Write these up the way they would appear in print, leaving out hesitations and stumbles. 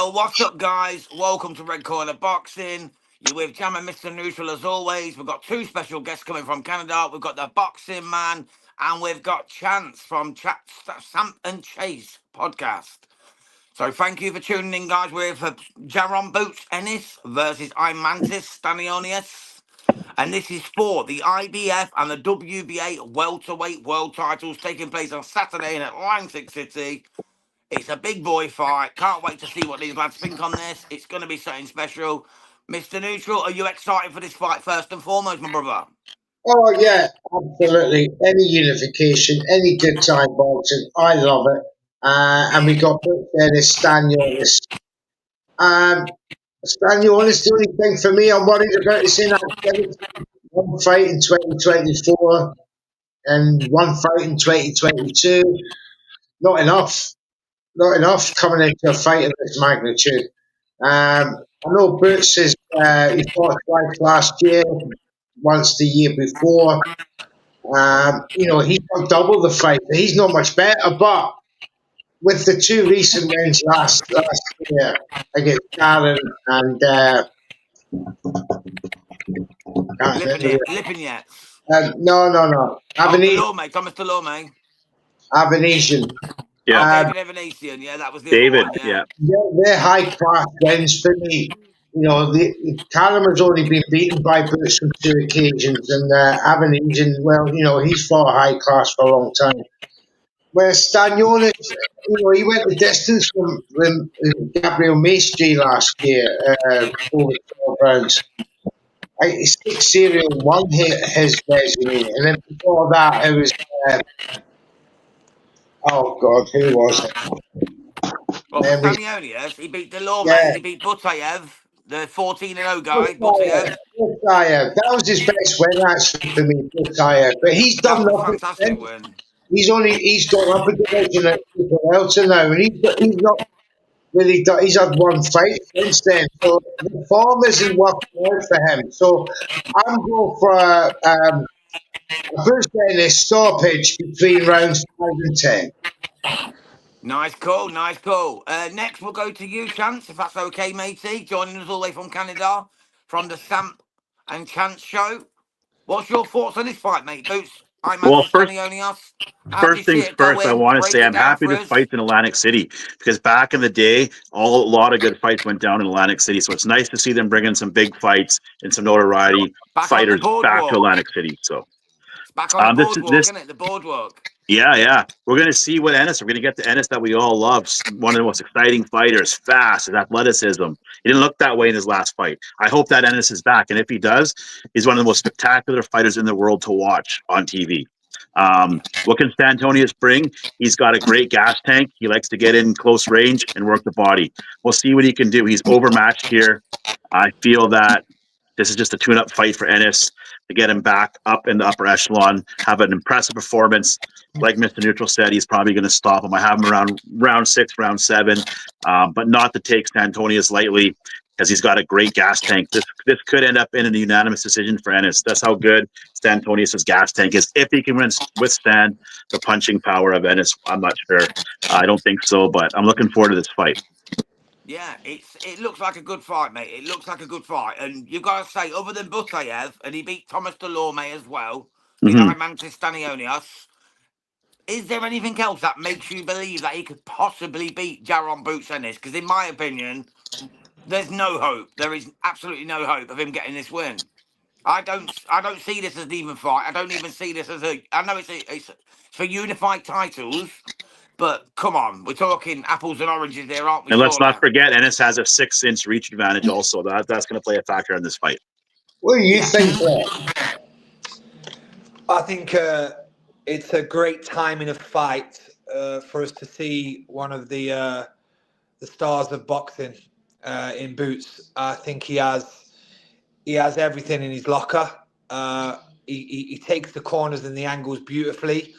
Well, what's up, guys? Welcome to Red Corner Boxing. You're with Jam and Mr. Neutral as always. We've got two special guests coming from Canada. We've got the Boxing Man and we've got Chance from Samp and Chase podcast. So thank you for tuning in, guys. We're for Jaron Boots Ennis versus Eimantas Stanionios. And this is for the IBF and the WBA welterweight world titles taking place on Saturday in Atlantic City. It's a big boy fight. Can't wait to see what these lads think on this. It's going to be something special. Mr. Neutral, are you excited for this fight first and foremost, my brother? Oh, yeah, absolutely. Any unification, any good time boxing, I love it. And we got Boots Ennis, Stanionios. Stanionios, the only thing for me I'm worried about is in that one fight in 2024 and one fight in 2022. Not enough. Not enough coming into a fight of this magnitude. I know Boots is he fought twice last year, once the year before. He's got double the fight. He's not much better, but with the two recent wins last year against Jaron and Lipinets. No. Thomas Delorme. Avanesian. Yeah, David Evanesian. Yeah, that was the David. Other one, yeah. They're high class wins for me. Callum has only been beaten by Boots on two occasions, and Avanesian, he's fought high class for a long time. Where Stanionios, he went the distance from Gabriel Maestri last year, over 12 rounds. 6-0 one hit his resume, and then before that it was who was it? Well, Stanionios, he beat Delorme, he beat Butayev, the 14-0 guy, Butayev. That was his best win actually for me, Butayev. But he's done nothing. Fantastic win. He's gone up a division at Super Welter now, and he's not really done. He's had one fight since then, so the form isn't working out for him. So I'm going for a first Ennis stoppage between rounds 5 and 10. Nice call. Next, we'll go to you, Chance, if that's okay, matey. Joining us all the way from Canada, from the Samp and Chance show. What's your thoughts on this fight, mate? Boots, First things first, I want to say I'm happy this fight's in Atlantic City because back in the day, a lot of good fights went down in Atlantic City. So it's nice to see them bringing some big fights and some notoriety fighters back to Atlantic City. So it's back on the boardwalk, isn't it? The boardwalk. Yeah. We're going to see what Ennis. We're going to get the Ennis that we all love. One of the most exciting fighters, fast, his athleticism. He didn't look that way in his last fight. I hope that Ennis is back. And if he does, he's one of the most spectacular fighters in the world to watch on TV. What can Stanionios bring? He's got a great gas tank. He likes to get in close range and work the body. We'll see what he can do. He's overmatched here. I feel that this is just a tune-up fight for Ennis to get him back up in the upper echelon, have an impressive performance. Like Mr. Neutral said, he's probably going to stop him. I have him around round 6, round 7, but not to take Stanionios lightly because he's got a great gas tank. This could end up in a unanimous decision for Ennis. That's how good Stanionios' gas tank is. If he can withstand the punching power of Ennis, I'm not sure. I don't think so, but I'm looking forward to this fight. Yeah, it looks like a good fight, mate. It looks like a good fight. And you've got to say, other than Butayev, and he beat Thomas Delorme as well, with Eimantas Stanionios, is there anything else that makes you believe that he could possibly beat Jaron Boots Ennis? Because in my opinion, there's no hope. There is absolutely no hope of him getting this win. I don't see this as an even fight. I don't even see this as I know it's for unified titles. But come on, we're talking apples and oranges there, aren't we? And let's not forget, Ennis has a 6-inch reach advantage also. That's going to play a factor in this fight. What do you think? I think it's a great time in a fight for us to see one of the stars of boxing in Boots. I think he has everything in his locker. He takes the corners and the angles beautifully.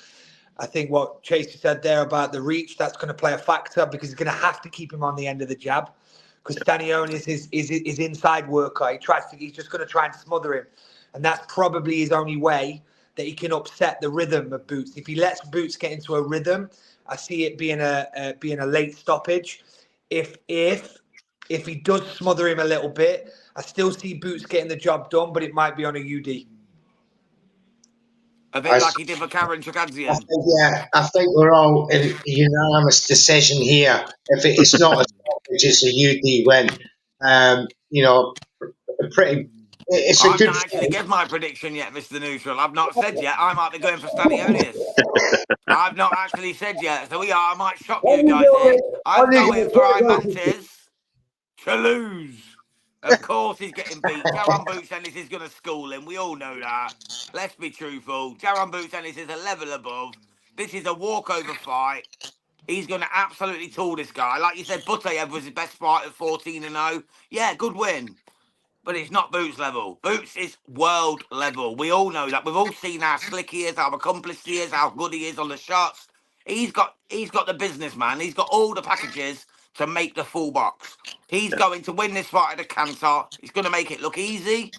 I think what Chase said there about the reach, that's going to play a factor because he's going to have to keep him on the end of the jab because Stanionios is inside worker. He's just going to try and smother him. And that's probably his only way that he can upset the rhythm of Boots. If he lets Boots get into a rhythm, I see it being a late stoppage. If If he does smother him a little bit, I still see Boots getting the job done, but it might be on a UD. A bit like he did for Karen Chakadzian. I think we're all in a unanimous decision here. If it's not a stoppage, it's a UD win. You know, it's a I've good not actually fight. given my prediction yet, Mr. Neutral. I've not said yet. I might be going for Stanionios. I've not actually said yet. So I might shock you guys here. I'm going for Eimantas to lose. Of course he's getting beat. Jaron Boots Ennis is going to school him. We all know that. Let's be truthful. Jaron Boots Ennis is a level above. This is a walkover fight. He's going to absolutely tool this guy. Like you said, Butayev was his best fight at 14-0. Yeah, good win. But it's not Boots level. Boots is world level. We all know that. We've all seen how slick he is, how accomplished he is, how good he is on the shots. He's got the business, man. He's got all the packages to make the full box. He's going to win this fight at the canter. He's going to make it look easy.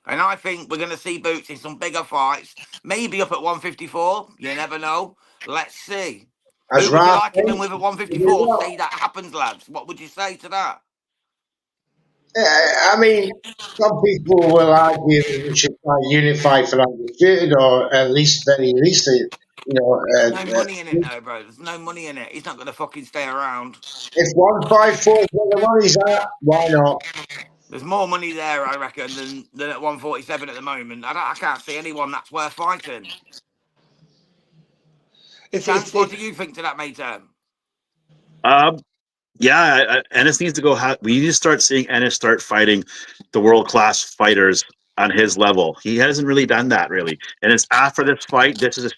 And I think we're going to see Boots in some bigger fights. Maybe up at 154. You never know. Let's see. As Who would you Ralph like him in said, with at 154? Say that happens, lads. What would you say to that? I mean, some people will argue that we should try unify for undisputed, or at least very recently, There's no money in it, though, bro. There's no money in it. He's not going to fucking stay around. if 154 is where the money's at, why not? There's more money there, I reckon, than at 147 at the moment. I can't see anyone that's worth fighting. Chance, what do you think to that, mate? Yeah, Ennis needs to go. We need to start seeing Ennis start fighting the world-class fighters on his level. He hasn't really done that, really. And it's after this fight. This is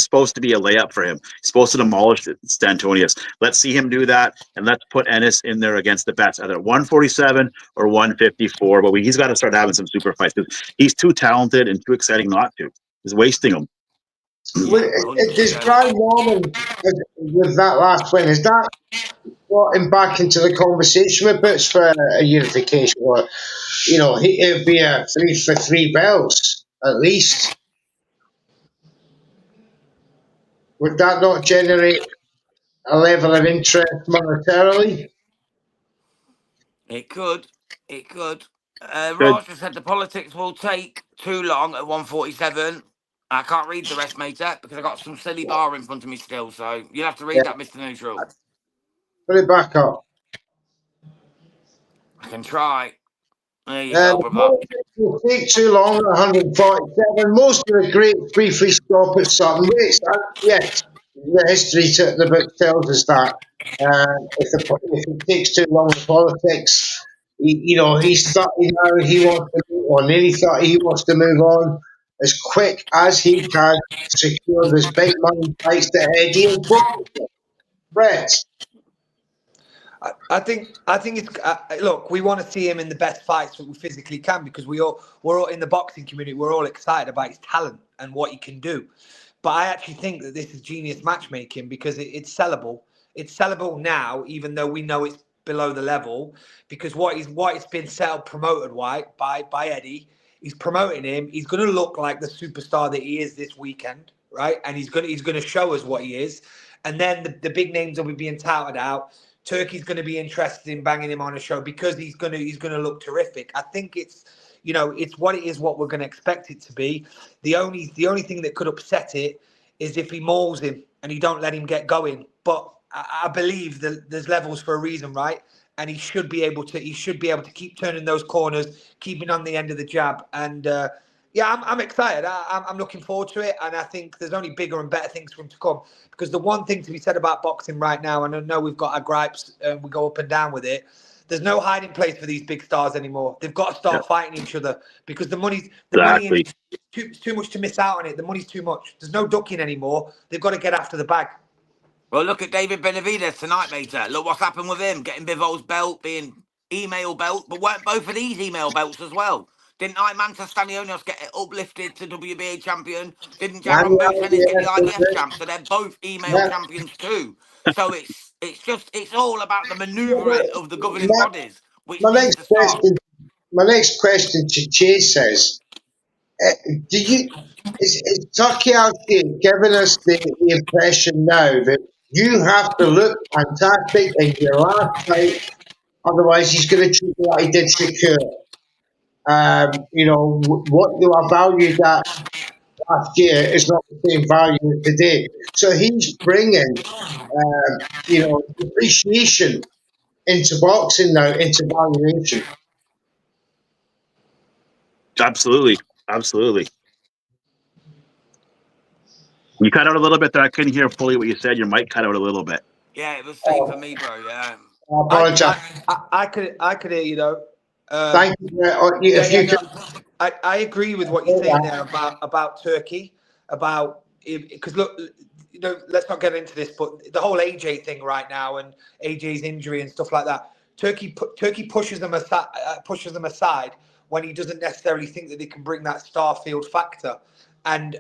supposed to be a layup for him. He's supposed to demolish Stanionios. Let's see him do that, and let's put Ennis in there against the best, either 147 or 154. But he's got to start having some super fights because he's too talented and too exciting not to. He's wasting them. Does Brian Norman, with that last win, is that brought him back into the conversation with Boots for a unification? Or, it would be a 3 for 3 belts, at least. Would that not generate a level of interest monetarily? It could. It could. Ross just said the politics will take too long at 147. I can't read the rest, mate, because I've got some silly bar in front of me still. So you'll have to read that, Mr. Neutral. Put it back up. I can try. There you go, brother. It will take too long at 147. Most of the great briefly stop at certain weights. Yes, the history to the book tells us that. If it takes too long in politics, he's 30 now, he wants to move on. Nearly 30, he wants to move on as quick as he can to secure this big money fights to Eddie and Brett. I think it's look. We want to see him in the best fights that we physically can because we're all in the boxing community. We're all excited about his talent and what he can do. But I actually think that this is genius matchmaking because it's sellable. It's sellable now, even though we know it's below the level. Because what it's been set up, promoted by Eddie. He's promoting him. He's going to look like the superstar that he is this weekend, right? And he's going to show us what he is. And then the big names will be being touted out. Turkey's going to be interested in banging him on a show because he's going to look terrific. I think it's what it is, what we're going to expect it to be. The only thing that could upset it is if he mauls him and he don't let him get going. But I believe that there's levels for a reason, right? And he should be able to keep turning those corners, keeping on the end of the jab. And I'm excited. I'm looking forward to it. And I think there's only bigger and better things for him to come. Because the one thing to be said about boxing right now, and I know we've got our gripes and we go up and down with it, there's no hiding place for these big stars anymore. They've got to start fighting each other because the money is too much to miss out on it. The money's too much. There's no ducking anymore. They've got to get after the bag. Well, look at David Benavidez tonight, mate. Look what's happened with him. Getting Bivol's belt, being email belt. But weren't both of these email belts as well? Didn't Eimantas Stanionios get uplifted to WBA champion? Didn't Jaron Boots Ennis get the IBF champ? So they're both email champions too. So it's all about the manoeuvring of the governing bodies, which needs to stop. My next question to Chase is is Turkey giving us the impression now that you have to look fantastic in your last fight Otherwise, he's going to treat you like he did Shakur. What you are valued at last year is not the same value today. So he's bringing, appreciation into boxing now, into valuation. Absolutely. You cut out a little bit there. I couldn't hear fully what you said. Your mic cut out a little bit. Yeah, it was same for me, bro. Yeah. I apologize. I could hear you though. Thank you. I agree with what you're saying there about Turkey, because look, let's not get into this, but the whole AJ thing right now and AJ's injury and stuff like that. Turkey pushes them aside when he doesn't necessarily think that they can bring that Starfield factor. And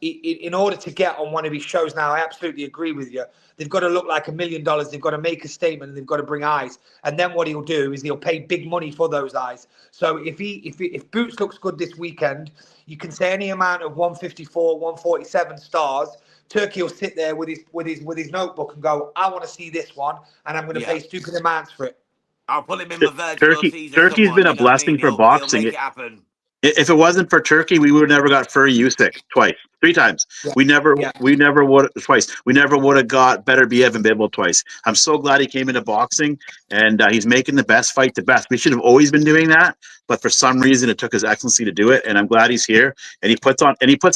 in order to get on one of his shows now, I absolutely agree with you. They've got to look like $1 million. They've got to make a statement, and they've got to bring eyes. And then what he'll do is he'll pay big money for those eyes. So if Boots looks good this weekend, you can say any amount of 154, 147 stars. Turkey will sit there with his notebook and go, I want to see this one, and I'm going to pay stupid amounts for it. I'll put him in with virtual season. Turkey's been a blessing for boxing. He'll make it happen. If it wasn't for Turkey, we would have never got Fury Usyk three times. Yeah. We never would twice. We never would have got Better Biev and Bivol twice. I'm so glad he came into boxing, and he's making the best fight the best. We should have always been doing that, but for some reason it took His Excellency to do it, and I'm glad he's here. And he puts on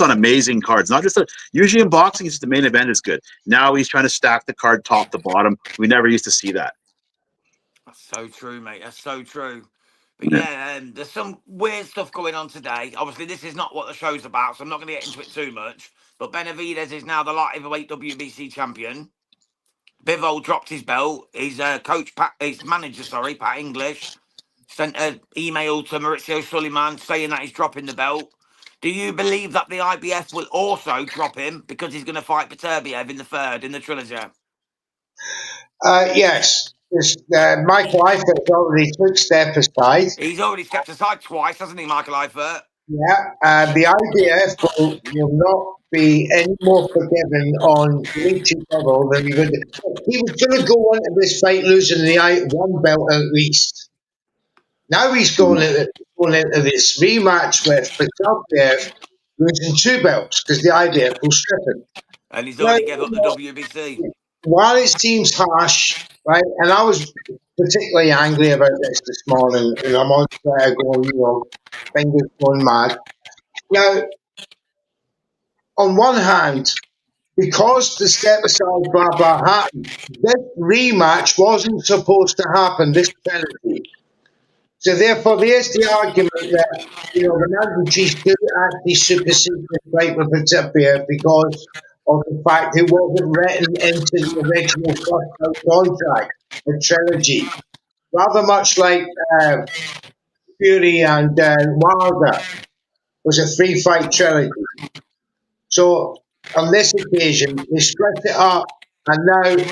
amazing cards. Not just usually in boxing, it's just the main event is good. Now he's trying to stack the card top to bottom. We never used to see that. That's so true, mate. That's so true. But there's some weird stuff going on today. Obviously, this is not what the show's about, so I'm not going to get into it too much. But Benavidez is now the light heavyweight WBC champion. Bivol dropped his belt. His manager, Pat English, sent an email to Maurizio Sullivan saying that he's dropping the belt. Do you believe that the IBF will also drop him because he's going to fight Beterbiev in the third in the trilogy? Yes. Michael Eifert already took step aside. He's already stepped aside twice, hasn't he, Michael Eifert? Yeah. The IBF will not be any more forgiving on Dimitri Bivol than he would. He was going to go into this fight losing the one belt at least. Now he's going into this rematch with Beterbiev losing two belts because the IBF will strip him. And he's already given up the WBC. While it seems harsh, right, and I was particularly angry about this morning, and I'm on Twitter going, fingers going mad. Now, on one hand, because the step aside blah blah happened, this rematch wasn't supposed to happen, this penalty. So therefore, there's the argument that Ronaldo G could actually supersede the fight with Beterbiev because of the fact it wasn't written into the original first contract, the trilogy. Rather much like Fury and Wilder was a three-fight trilogy. So on this occasion, they split it up, and now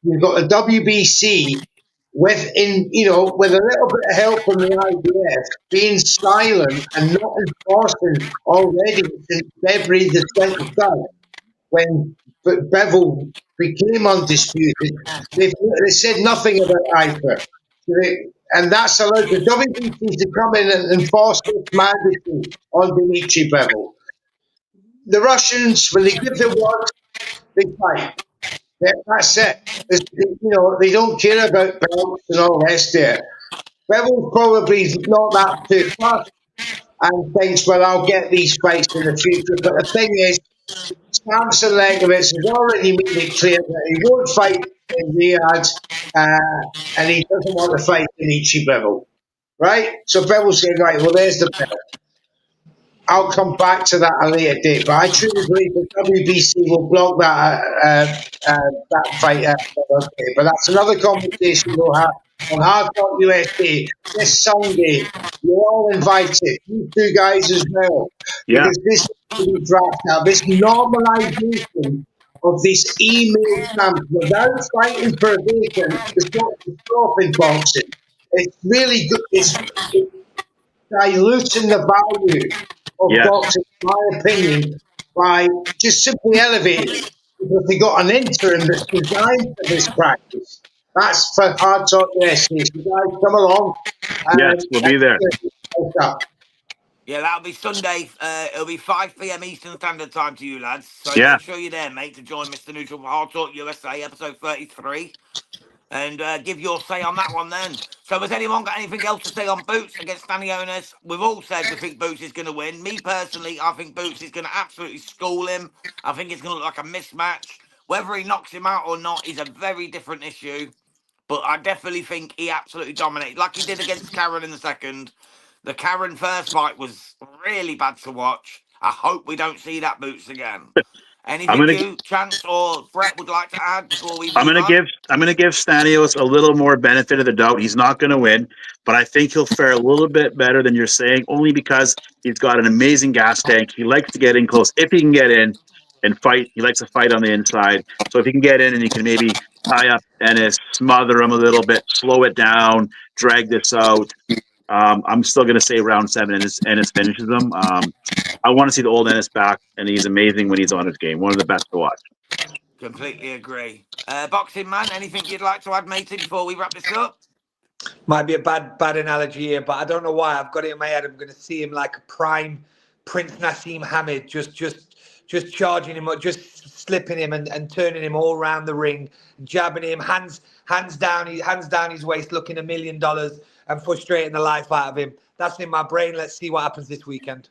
you've got a WBC with a little bit of help from the IBF being silent and not enforcing already since February the 23rd. When Bivol became undisputed, they said nothing about Eifert. And that's allowed the WBC to come in and enforce this mandatory on Dimitri Bivol. The Russians, when they give the word, they fight. That's it. They don't care about belts and all the rest of it. Bivol's probably not that too fast and thinks, well, I'll get these fights in the future. But the thing is, Samson Lekovitz has already made it clear that he won't fight in Riyadh and he doesn't want to fight Dimitri Bivol. Right? So Bivol's saying, right, well, there's the belt. I'll come back to that at a later date, but I truly believe the WBC will block that fight. But that's another conversation we'll have on Hard Talk USA this Sunday. You're all invited, you two guys as well, because this this normalization of this email camp without fighting for a vacant is not stopping boxing. It's really good. It's diluting the value of boxing, in my opinion, by just simply elevating it because they got an interim that's designed for this practice. That's for Hard Talk USA. So guys, come along. Yes, we'll be there. Yeah, that'll be Sunday. It'll be 5 p.m. Eastern Standard Time to you lads. So Yeah. make sure you're there, mate, to join Mr. Neutral for Hard Talk USA, episode 33. And give your say on that one then. So has anyone got anything else to say on Boots against Stanionios? We've all said we think Boots is going to win. Me personally, I think Boots is going to absolutely school him. I think it's going to look like a mismatch. Whether he knocks him out or not is a very different issue. But I definitely think he absolutely dominated, like he did against Karen in the second. The Karen first fight was really bad to watch. I hope we don't see that Boots again. Anything you, Chance, or Brett would like to add before we move on? I'm gonna give Stanios a little more benefit of the doubt. He's not gonna win, but I think he'll fare a little bit better than you're saying, only because he's got an amazing gas tank. He likes to get in close. If he can get in and fight, he likes to fight on the inside. So if he can get in and he can maybe tie up Ennis, smother him a little bit, slow it down, drag this out. I'm still going to say round 7 Ennis finishes him. I want to see the old Ennis back, and he's amazing when he's on his game. One of the best to watch. Completely agree. Boxing man, anything you'd like to add, matey, before we wrap this up? Might be a bad analogy here, but I don't know why. I've got it in my head. I'm going to see him like a prime Prince Nassim Hamid, just charging him up, just slipping him and turning him all around the ring, jabbing him, hands down his waist, looking $1 million and frustrating the life out of him. That's in my brain. Let's see what happens this weekend.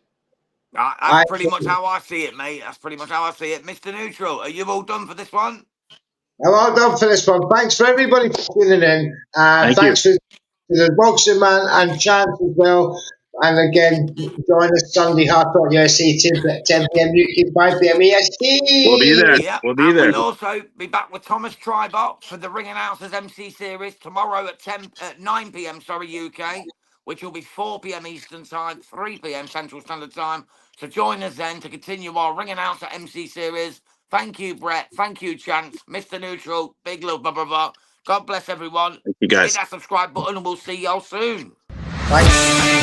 That's pretty much how I see it, mate. That's pretty much how I see it. Mr. Neutral, are you all done for this one? I'm all done for this one. Thanks for everybody for tuning in. Thanks to the Boxing Man and Chance as well. And again, join us Sunday, Hard Talk USA, 10 p.m. UK, 5 p.m. EST. We'll be there. Yeah, we'll be there. We'll also be back with Thomas Tribot for the Ring Announcers MC Series tomorrow at 9 p.m. UK, which will be 4 p.m. Eastern Time, 3 p.m. Central Standard Time. So join us then to continue our Ring Announcer MC Series. Thank you, Brett. Thank you, Chance. Mr. Neutral. Big love, blah, blah, blah. God bless everyone. Thank you, guys. Hit that subscribe button and we'll see y'all soon. Bye.